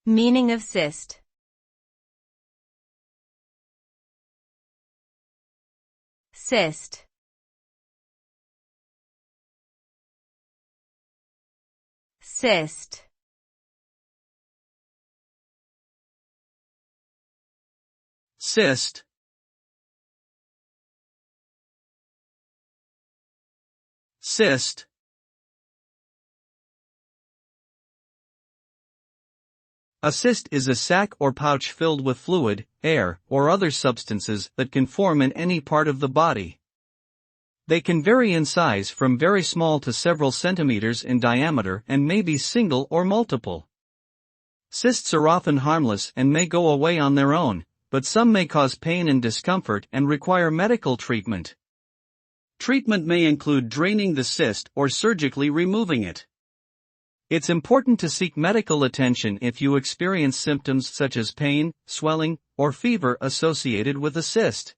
Meaning of cyst. Cyst. Cyst. Cyst. Cyst. A cyst is a sac or pouch filled with fluid, air, or other substances that can form in any part of the body. They can vary in size from very small to several centimeters in diameter and may be single or multiple. Cysts are often harmless and may go away on their own, but some may cause pain and discomfort and require medical treatment. Treatment may include draining the cyst or surgically removing it. It's important to seek medical attention if you experience symptoms such as pain, swelling, or fever associated with a cyst.